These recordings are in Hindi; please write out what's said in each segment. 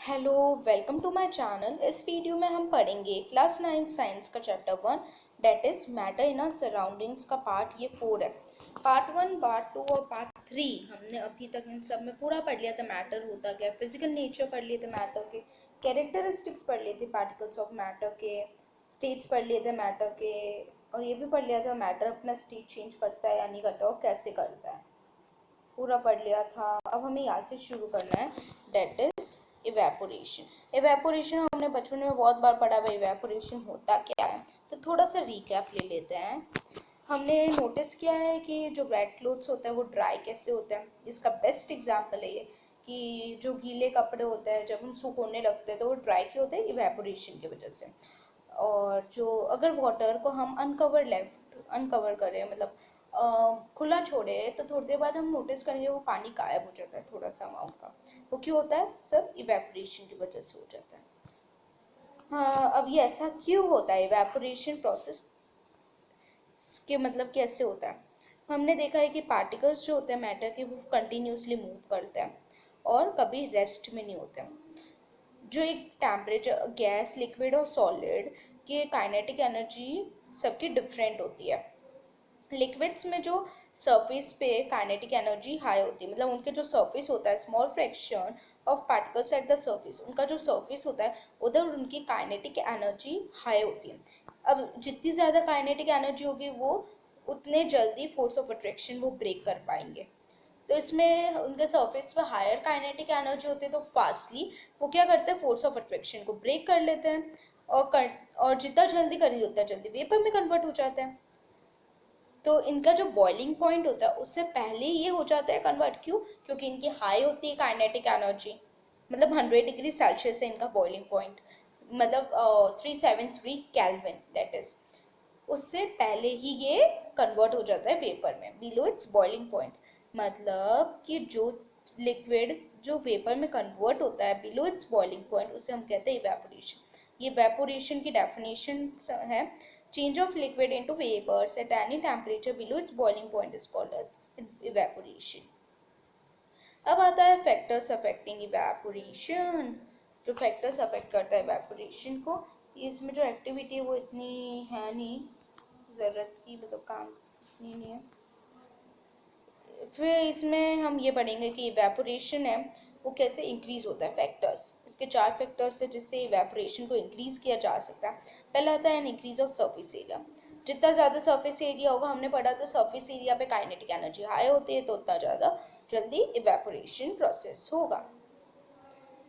Hello, welcome to my channel. इस वीडियो में हम पढ़ेंगे क्लास 9 साइंस का chapter 1 that is matter in our surroundings का पार्ट ये 4 है। पार्ट 1, पार्ट 2 और पार्ट 3 हमने अभी तक इन सब में पूरा पढ़ लिया था। मैटर होता क्या, फिजिकल नेचर पढ़ लिए थे मैटर के, कैरेक्टरिस्टिक्स पढ़ लिए थे पार्टिकल्स ऑफ मैटर के, स्टेट्स पढ़ लिए थे मैटर के, और ये भी पढ़ लिया था मैटर अपना स्टेट चेंज करता है या नहीं करता और कैसे करता है। पूरा पढ़ लिया था। अब हमें यहाँ से शुरू करना है, डेट इज इवेपोरेशन। इवेपोरेशन हमने बचपन में बहुत बार पढ़ा है। इवेपोरेशन होता क्या है, तो थोड़ा सा रिकैप ले लेते हैं। हमने नोटिस किया है कि जो वेट क्लोथ्स होते हैं वो ड्राई कैसे होते हैं। इसका बेस्ट एग्जांपल है ये कि जो गीले कपड़े होते हैं जब हम सुखोने लगते हैं तो वो ड्राई क्यों होते हैं, इवेपोरेशन की वजह से। और जो अगर वाटर को हम अनकवर करें, मतलब खुला छोड़े, तो थोड़ी देर बाद हम नोटिस करेंगे वो पानी गायब हो जाता है, थोड़ा सा अमाउंट का। वो क्यों होता है, सब इवेपोरेशन की वजह से हो जाता है। हाँ, अब ये ऐसा क्यों होता है, इवेपोरेशन प्रोसेस के मतलब कैसे होता है। हमने देखा है कि पार्टिकल्स जो होते हैं मैटर के, वो कंटिन्यूसली मूव करते हैं और कभी रेस्ट में नहीं होते हैं। जो एक टेम्परेचर, गैस, लिक्विड और सॉलिड की काइनेटिक एनर्जी सबकी डिफरेंट होती है। लिक्विड्स में जो सरफेस पे काइनेटिक एनर्जी हाई होती है, मतलब उनके जो सरफेस होता है, small fraction of particles at the surface, उनका जो सरफेस होता है उधर उनकी काइनेटिक एनर्जी हाई होती है। अब जितनी ज़्यादा काइनेटिक एनर्जी होगी वो उतने जल्दी फोर्स ऑफ अट्रैक्शन वो ब्रेक कर पाएंगे। तो इसमें उनके सरफेस पर हायर काइनेटिक एनर्जी होती है, तो फास्टली वो क्या करते हैं, फोर्स ऑफ अट्रैक्शन को ब्रेक कर लेते हैं और जितना जल्दी करेंगे उतना जल्दी वेपर में कन्वर्ट हो जाता है। तो इनका जो बॉइलिंग पॉइंट होता है उससे पहले ये हो जाता है कन्वर्ट। क्यों? क्योंकि इनकी हाई होती है काइनेटिक एनर्जी, मतलब 100 डिग्री सेल्सियस है इनका बॉइलिंग पॉइंट, मतलब 373 केल्विन, दैट इज उससे पहले ही ये कन्वर्ट हो जाता है वेपर में बिलो इट्स बॉइलिंग पॉइंट। मतलब कि जो लिक्विड जो वेपर में कन्वर्ट होता है बिलो इट्स बॉइलिंग पॉइंट, उसे हम कहते हैं इवेपोरेशन। ये इवेपोरेशन की डेफिनेशन है, change of liquid into vapors at any temperature below its boiling point is called as evaporation. अब आता है फैक्टर्स अफेक्टिंग इवेपोरेशन। जो फैक्टर्स अफेक्ट करता है इवेपोरेशन को, इसमें जो एक्टिविटी है वो इतनी है नहीं, ज़रूरत की मतलब काम इतनी नहीं है। फिर इसमें हम ये पढ़ेंगे कि इवेपोरेशन है वो कैसे इंक्रीज होता है। फैक्टर्स, इसके 4 फैक्टर्स है जिससे इवेपोरेशन को इंक्रीज किया जा सकता है। पहला आता है an increase of surface area. जितना ज़्यादा सरफेस एरिया होगा, हमने पढ़ा था सरफेस एरिया पे काइनेटिक एनर्जी हाई होती है, तो उतना ज़्यादा जल्दी इवेपोरेशन प्रोसेस होगा।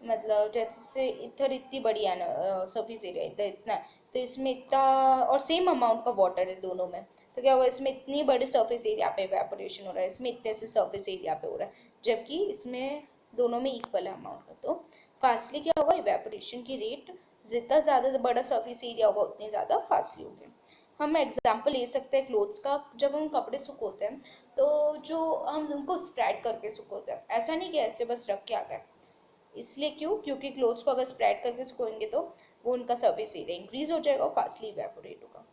मतलब जैसे इधर इतनी बड़ी है ना सरफेस एरिया, इधर इतना, तो इसमें इतना, और सेम अमाउंट का वाटर है दोनों में, तो क्या होगा, इसमें इतनी बड़ी सरफेस एरिया पे इवेपोरेशन हो रहा है, इसमें इतने से सरफेस एरिया पे हो रहा है, जबकि इसमें दोनों में इक्वल है अमाउंट का। तो फास्टली क्या होगा, इवेपोरेशन की रेट जितना ज़्यादा बड़ा सरफेस एरिया होगा उतनी ज़्यादा फास्टली होगी। हम एग्जाम्पल ले सकते हैं क्लोथ्स का। जब हम कपड़े सुखोते हैं तो जो हम उनको स्प्रेड करके सुखोते हैं, ऐसा नहीं कि ऐसे बस रख के आ गए। इसलिए क्यों, क्योंकि क्लोथ्स को अगर स्प्रेड करके सुखाएंगे तो वो उनका सरफेस एरिया इंक्रीज हो जाएगा और फास्टली इवेपोरेट होगा।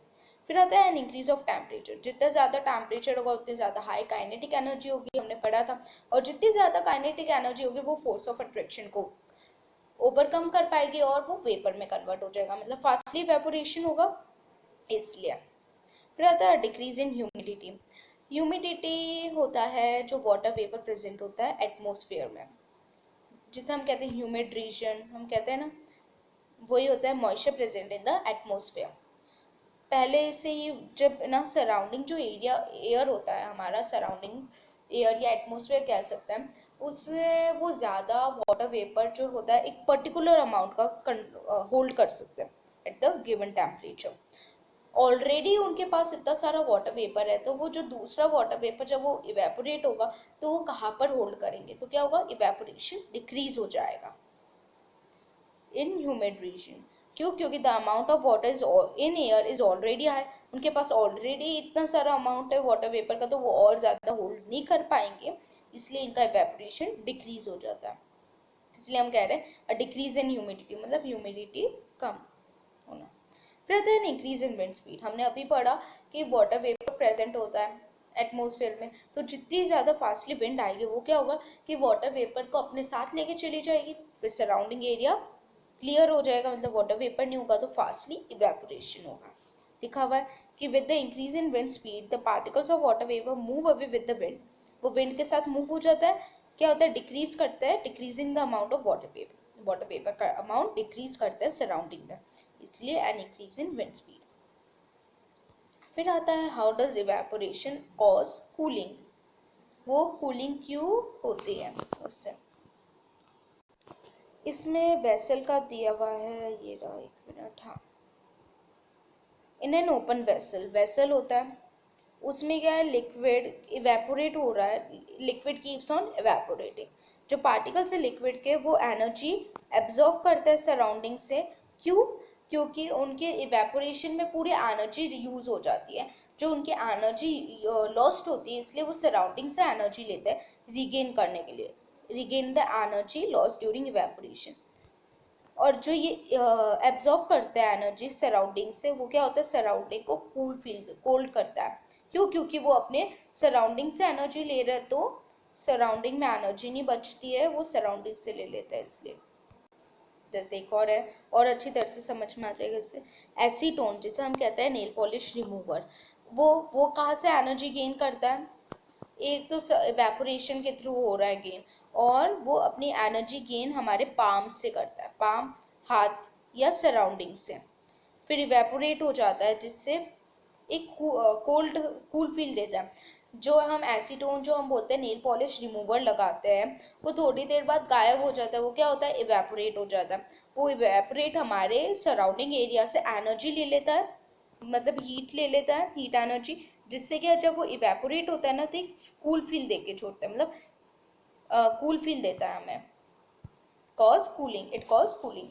फिर आता है एन इंक्रीज ऑफ टेम्परेचर। जितना ज़्यादा टेम्परेचर होगा उतनी ज़्यादा हाई काइनेटिक एनर्जी होगी, हमने पढ़ा था। और जितनी ज़्यादा काइनेटिक एनर्जी होगी वो फोर्स ऑफ अट्रैक्शन को ओवरकम कर पाएगी और वो वेपर में कन्वर्ट हो जाएगा, मतलब फास्टली इवेपोरेशन होगा, इसलिए। फिर आता है डिक्रीज इन ह्यूमिडिटी। ह्यूमिडिटी होता है जो वाटर वेपर प्रेजेंट होता है एटमोसफेयर में, जिसे हम कहते हैं ह्यूमिड रीजन, हम कहते हैं ना, वही होता है moisture present in the atmosphere. पहले से ही जब ना सराउंडिंग जो एरिया एयर होता है, हमारा सराउंडिंग एयर या एटमोसफेयर कह सकते हैं, उसमें वो ज़्यादा वाटर वेपर जो होता है एक पर्टिकुलर अमाउंट का होल्ड कर सकते हैं at the given temperature. Already उनके पास इतना सारा वाटर वेपर है, तो वो जो दूसरा वाटर वेपर जब वो इवेपोरेट होगा तो वो कहाँ पर होल्ड करेंगे, तो क्या होगा, इवेपोरेशन डिक्रीज हो जाएगा इन ह्यूमिड रीजन। क्यों? क्योंकि the amount of water is in air is already high. उनके पास ऑलरेडी इतना सारा अमाउंट है वाटर वेपर का, तो वो और ज़्यादा होल्ड नहीं कर पाएंगे, इसलिए इनका इवेपोरेशन डिक्रीज हो जाता है। इसलिए हम कह रहे हैं डिक्रीज इन ह्यूमिडिटी, मतलब ह्यूमिडिटी कम होना। फिर आता है इंक्रीज इन विंड स्पीड। हमने अभी पढ़ा कि वाटर वेपर प्रेजेंट होता है एटमोसफेयर में, तो जितनी ज़्यादा फास्टली विंड आएगी वो क्या होगा कि वाटर वेपर को अपने साथ लेके चली जाएगी, फिर सराउंडिंग एरिया क्लियर हो जाएगा, मतलब वाटर वेपर नहीं होगा तो फास्टली इवेपोरेशन होगा। लिखा हुआ है कि with the increase in wind speed the particles of water vapour move away with the wind, वो विंड के साथ मूव हो जाता है, क्या होता है डिक्रीज करता है, decreasing the amount of water vapour का अमाउंट डिक्रीज करता है सराउंडिंग में, इसलिए an increase in wind speed. फिर आता है how does evaporation cause cooling, वो कूलिंग क्यों होती है उससे। इसमें वेसल का दिया हुआ है, ये रहा, एक मिनट, हाँ। In an open vessel, vessel होता है, उसमें क्या है लिक्विड इवेपोरेट हो रहा है, लिक्विड कीप्स ऑन इवेपोरेटिंग, जो पार्टिकल्स है लिक्विड के वो एनर्जी एब्जॉर्व करते हैं सराउंडिंग से, क्यों, क्योंकि उनके इवेपोरेशन में पूरी एनर्जी यूज हो जाती है, जो उनकी एनर्जी लॉस्ट होती है इसलिए वो सराउंडिंग से एनर्जी लेते हैं रिगेन करने के लिए, regain the energy lost during evaporation. और जो ये एब्जॉर्ब करता है एनर्जी सराउंडिंग से, वो क्या होता है सराउंडिंग को कोल्ड करता है, क्यों, क्योंकि वो अपने सराउंडिंग से एनर्जी ले रहा है तो सराउंडिंग में एनर्जी नहीं बचती है, वो सराउंडिंग से ले लेता है इसलिए। जैसे एक और है, और अच्छी तरह से समझ में आ जाएगा इससे, एसीटोन जिसे हम कहते हैं नेल पॉलिश रिमूवर, वो कहाँ से एनर्जी गेन करता है, एक तो इवेपोरेशन के थ्रू हो रहा है गेन, और वो अपनी एनर्जी गेन हमारे पाम से करता है, पाम हाथ या सराउंडिंग से, फिर इवेपोरेट हो जाता है जिससे एक कूल फील देता है। जो हम एसीटोन जो हम बोलते हैं नेल पॉलिश रिमूवर लगाते हैं वो थोड़ी देर बाद गायब हो जाता है, वो क्या होता है इवेपोरेट हो जाता है, वो इवेपोरेट हमारे सराउंडिंग एरिया से एनर्जी ले लेता है, मतलब हीट ले लेता है, हीट एनर्जी, जिससे क्या जब वो इवेपोरेट होता है ना तो एक कूल फील दे के छोड़ता है, मतलब कूल फील देता है हमें, cause cooling, it cause cooling.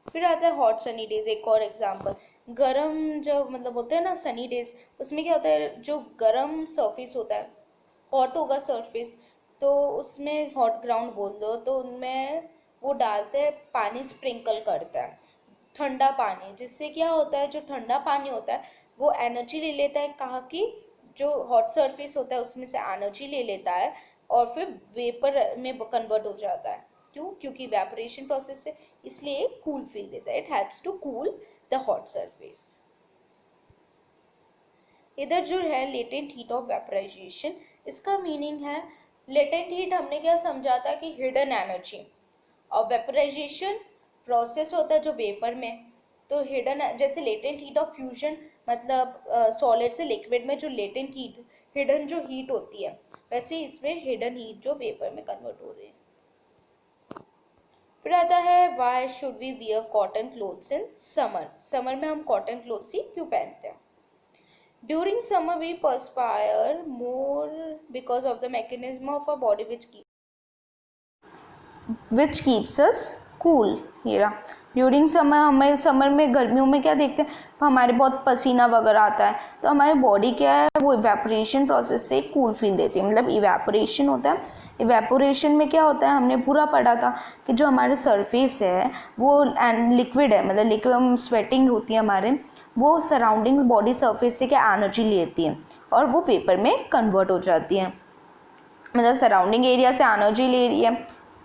फिर आता है हॉट सनी डेज, एक और एग्जांपल, गरम जब मतलब होते हैं ना सनी डेज, उसमें क्या होता है जो गरम सरफेस होता है, हॉट होगा सरफेस, तो उसमें हॉट ग्राउंड बोल दो, तो उनमें वो डालते हैं पानी, स्प्रिंकल करता है ठंडा पानी, जिससे क्या होता है जो ठंडा पानी होता है वो एनर्जी ले लेता है, कहा कि जो हॉट सरफेस होता है उसमें से एनर्जी ले लेता है और फिर वेपर में कन्वर्ट हो जाता है, क्यों, क्योंकि इवेपोरेशन प्रोसेस से, इसलिए कूल फील देता है, it helps to cool the hot surface. इधर जो है लेटेंट हीट ऑफ वेपराइजेशन, इसका मीनिंग है लेटेंट हीट हमने क्या समझा था कि हिडन एनर्जी, और वेपराइजेशन प्रोसेस होता है जो वेपर में, तो हिडन जैसे लेटेंट हीट ऑफ फ्यूजन मतलब सॉलिड से लिक्विड में जो लेटेंट हीट हिडन जो हीट होती है, वैसे इसमें हिडन हीट जो वेपर में कन्वर्ट हो रही है। फिर आता है why should we wear cotton clothes in summer, summer में हम कॉटन क्लोथ्स ही क्यों पहनते हैं। During summer we perspire more because of the mechanism of a body which keeps us cool. ये रहा, ड्यूरिंग समर, हमें समर में गर्मियों में क्या देखते हैं, हमारे बहुत पसीना वगैरह आता है, तो हमारी बॉडी क्या है वो इवेपोरेशन प्रोसेस से कूल फील देती है, मतलब इवेपोरेशन होता है, इवेपोरेशन में क्या होता है हमने पूरा पढ़ा था कि जो हमारे सरफेस है वो लिक्विड है, मतलब लिक्विड स्वेटिंग होती है हमारे, वो सराउंडिंग्स बॉडी सरफेस से क्या एनर्जी लेती है और वो पेपर में कन्वर्ट हो जाती है, मतलब सराउंडिंग एरिया से एनर्जी ले रही है,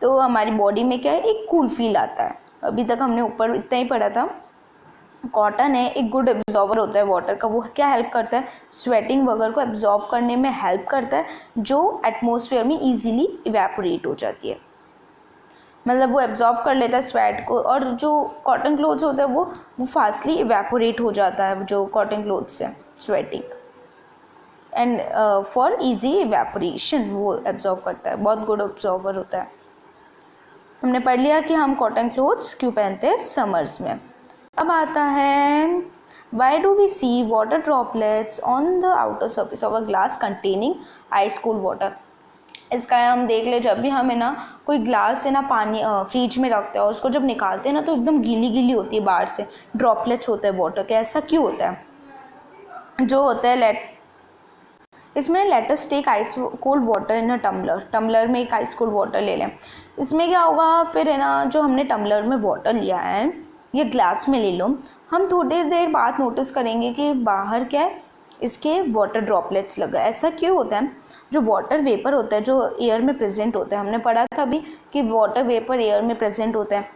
तो हमारी बॉडी में क्या है एक कूल फील आता है। अभी तक हमने ऊपर इतना ही पढ़ा था। कॉटन है एक गुड एब्जॉर्बर होता है वाटर का, वो क्या हेल्प करता है स्वेटिंग वगैरह को एब्जॉर्व करने में हेल्प करता है, जो एटमॉस्फेयर में इजीली इवेपोरेट हो जाती है, मतलब वो एब्जॉर्व कर लेता है स्वेट को, और जो कॉटन क्लोथ्स होता है वो फास्टली इवेपोरेट हो जाता है, जो कॉटन क्लोथ्स है sweating and for easy evaporation वो एब्जॉर्व करता है, बहुत गुड एब्जॉर्बर होता है। हमने पढ़ लिया कि हम कॉटन क्लोथ्स क्यों पहनते हैं समर्स में। अब आता है why do we see water droplets on the outer surface of a glass containing ice cold water. इसका हम देख ले, जब भी हमें ना कोई ग्लास है ना पानी फ्रिज में रखते हैं और उसको जब निकालते हैं ना तो एकदम गीली गीली होती है बाहर से, ड्रॉपलेट्स होता है वाटर के, ऐसा क्यों होता है, जो होता है इसमें let us take ice cold water in a tumbler, tumbler में एक आइस कोल्ड वाटर ले लें, इसमें क्या होगा फिर है ना, जो हमने टम्बलर में वाटर लिया है ये ग्लास में ले लो, हम थोड़ी देर बाद नोटिस करेंगे कि बाहर क्या है इसके वाटर ड्रॉपलेट्स लगा, ऐसा क्यों होता है, जो वाटर वेपर होता है जो एयर में प्रेजेंट होता है, हमने पढ़ा था अभी कि वाटर वेपर एयर में प्रेजेंट होता है,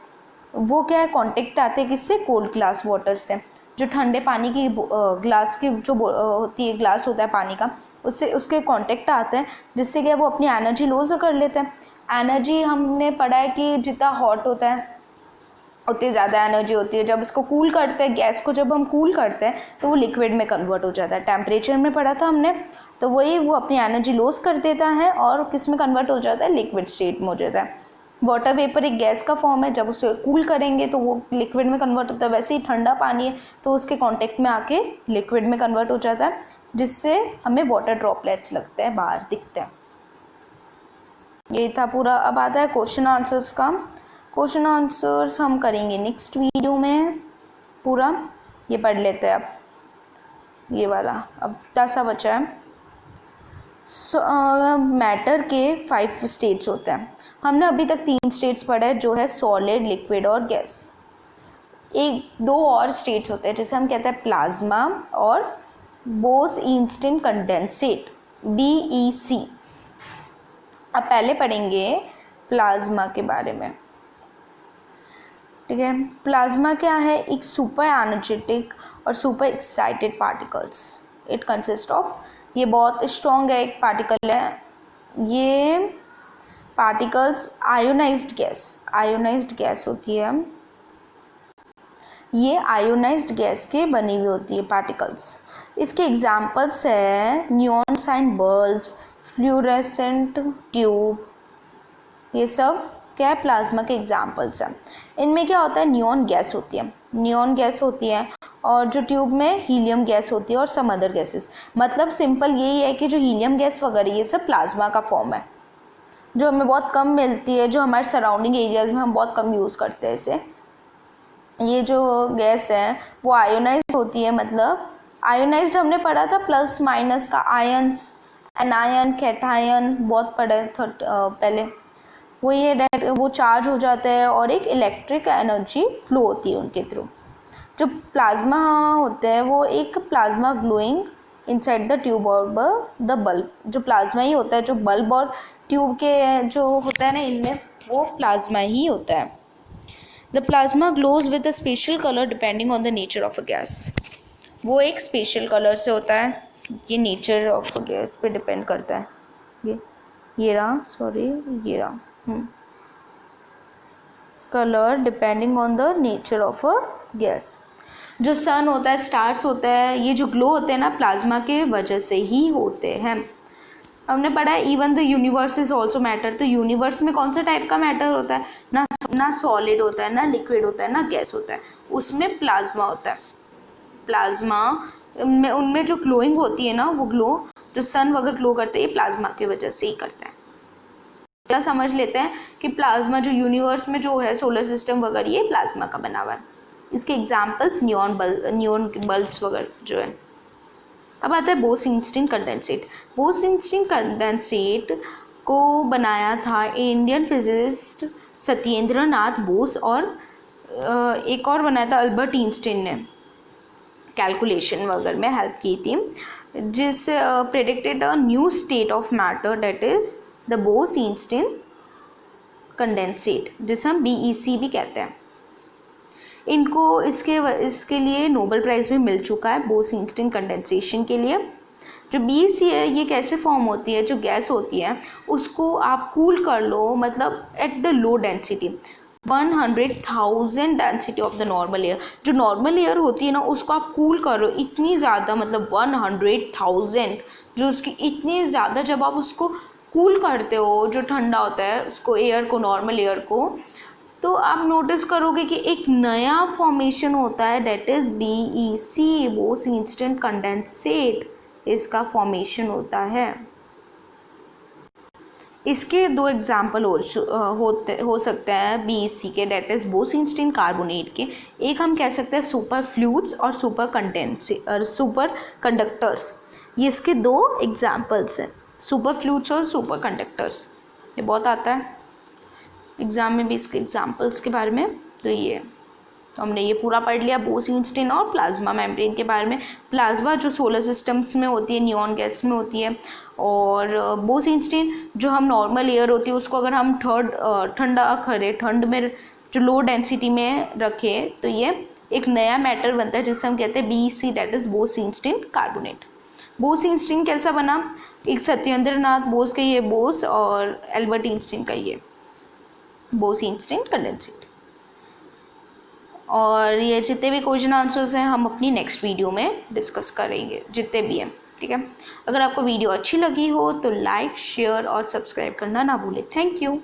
वो क्या है कांटेक्ट आते हैं किससे, कोल्ड ग्लास वाटर से। जो ठंडे पानी की ग्लास की जो होती है, ग्लास होता है पानी का, उससे उसके कांटेक्ट आते हैं, जिससे क्या वो अपनी एनर्जी लूज कर लेते हैं। एनर्जी हमने पढ़ा है कि जितना हॉट होता है उतनी ज़्यादा एनर्जी होती है। जब इसको कूल करते हैं, गैस को जब हम कूल करते हैं तो वो लिक्विड में कन्वर्ट हो जाता है। टेम्परेचर में पढ़ा था हमने, तो वही वो अपनी एनर्जी लॉस कर देता है और किस में कन्वर्ट हो जाता है, लिक्विड स्टेट में हो जाता है। वाटर वेपर एक गैस का फॉर्म है, जब उसे कूल करेंगे तो वो लिक्विड में कन्वर्ट होता है। वैसे ही ठंडा पानी है तो उसके कांटेक्ट में आके लिक्विड में कन्वर्ट हो जाता है, जिससे हमें वाटर ड्रॉपलेट्स लगते हैं, बाहर दिखते हैं। ये था पूरा। अब आता है क्वेश्चन आंसर्स का। क्वेश्चन आंसर्स हम करेंगे नेक्स्ट वीडियो में पूरा। ये पढ़ लेते हैं अब ये वाला, अब 10 बचा है। मैटर के 5 स्टेट्स होते हैं। हमने अभी तक 3 स्टेट्स पढ़े हैं, जो है सॉलिड, लिक्विड और गैस। एक 2 और स्टेट्स होते हैं जिसे हम कहते हैं प्लाज्मा और बोस-ईनस्टीन कंडेंसेट, BEC। अब पहले पढ़ेंगे प्लाज्मा के बारे में, ठीक है। प्लाज्मा क्या है, एक सुपर एनर्जेटिक और super excited particles. It consist of, ये बहुत स्ट्रॉन्ग है, एक पार्टिकल है। ये पार्टिकल्स आयोनाइज्ड गैस होती है। ये आयोनाइज्ड गैस के बनी हुई होती है पार्टिकल्स। इसके एग्जाम्पल्स है नियॉन साइन बल्ब्स, फ्लूरेसेंट ट्यूब, ये सब क्या है, प्लाज्मा के एग्जाम्पल्स हैं। इनमें क्या होता है, नियॉन गैस होती है और जो ट्यूब में हीलियम गैस होती है और सम अदर गैसेस। मतलब सिंपल यही है कि जो हीलियम गैस वगैरह ये सब प्लाज्मा का फॉर्म है, जो हमें बहुत कम मिलती है, जो हमारे सराउंडिंग एरियाज़ में हम बहुत कम यूज़ करते हैं इसे। ये जो गैस है वो आयोनाइज्ड होती है। मतलब आयोनाइज्ड हमने पढ़ा था प्लस माइनस का, आयंस, एनायन, कैटायन बहुत पढ़े पहले। वो ये वो चार्ज हो जाता है और एक इलेक्ट्रिक एनर्जी फ्लो होती है उनके थ्रू। जो प्लाज्मा होते हैं वो एक plasma glowing inside the tube और द बल्ब। जो प्लाज्मा ही होता है, जो बल्ब और ट्यूब के जो होता है ना, इनमें वो प्लाज्मा ही होता है। The plasma glows with a special colour depending on the nature of a gas. वो एक स्पेशल कलर से होता है, ये नेचर ऑफ अ गैस पे डिपेंड करता है। ये रहा colour depending on the nature of a gas. जो सन होता है, स्टार्स होता है, ये जो ग्लो होते हैं ना, प्लाज्मा के वजह से ही होते हैं। हमने पढ़ा है even the universe is also matter. तो यूनिवर्स में कौन सा टाइप का मैटर होता है, ना सॉलिड होता है, ना लिक्विड होता है, ना गैस होता है, उसमें प्लाज्मा होता है। प्लाज्मा में उनमें जो ग्लोइंग होती है ना, वो ग्लो जो सन वगैरह ग्लो करते हैं, ये प्लाज्मा की वजह से ही करता है। क्या समझ लेते हैं कि प्लाज्मा जो यूनिवर्स में जो है, सोलर सिस्टम वगैरह, ये प्लाज्मा का बना हुआ है। इसके एग्जाम्पल्स नियॉन बल्ब्स वगैरह जो है। अब आता है बोस-ईनस्टीन कंडेंसेट। बोस-ईनस्टीन कंडेंसेट को बनाया था इंडियन फिजिसिस्ट सत्येंद्र नाथ बोस और एक और बनाया था अल्बर्ट ईनस्टीन ने, कैलकुलेशन वगैरह में हेल्प की थी, जिस predicted a new state of matter that is the Bose Einstein condensate, जिसे हम BEC भी कहते हैं। इनको इसके लिए नोबेल प्राइज़ भी मिल चुका है, बोस-ईनस्टीन कंडेंसेशन के लिए। जो BEC है ये कैसे फॉर्म होती है, जो गैस होती है उसको आप कूल कर लो, मतलब at the low density 100,000 density of the normal air. जो नॉर्मल एयर होती है ना, उसको आप कूल करो इतनी ज़्यादा, मतलब 100,000, जो उसकी इतनी ज़्यादा, जब आप उसको कूल करते हो, जो ठंडा होता है उसको, एयर को, नॉर्मल एयर को, तो आप नोटिस करोगे कि एक नया फॉर्मेशन होता है, डेट इज़ BEC, बोस-ईनस्टीन कंडेंसेट, इसका फॉर्मेशन होता है। इसके 2 एग्जाम्पल हो सकते हैं BEC के, डेट इज़ बोस-ईनस्टीन कार्बोनेट के। एक हम कह सकते हैं सुपर फ्लूइड्स और सुपर कंडक्टर्स। ये इसके 2 एग्जाम्पल्स हैं, सुपर फ्लूइड्स और सुपर कंडक्टर्स। ये बहुत आता है एग्ज़ाम में भी इसके एग्जाम्पल्स के बारे में, तो ये तो हमने ये पूरा पढ़ लिया बोस-ईनस्टीन और प्लाज्मा मेम्ब्रेन के बारे में। प्लाज्मा जो सोलर सिस्टम्स में होती है, नियॉन गैस में होती है, और बोस-ईनस्टीन जो हम नॉर्मल एयर होती है उसको अगर हम ठंडा करें, ठंड में जो लो डेंसिटी में रखें तो ये एक नया मैटर बनता है जिससे हम कहते हैं BeC, दैट इज बोस-ईनस्टीन कार्बोनेट। बोस-ईनस्टीन कैसा बना? एक सत्येंद्रनाथ बोस का ये बोस और एल्बर्ट आइंस्टीन का ये बोस-ईनस्टीन कंडेंसेट। और ये जितने भी क्वेश्चन आंसर्स हैं हम अपनी नेक्स्ट वीडियो में डिस्कस करेंगे, जितने भी हैं, ठीक है। अगर आपको वीडियो अच्छी लगी हो तो लाइक, शेयर और सब्सक्राइब करना ना भूलें। Thank you.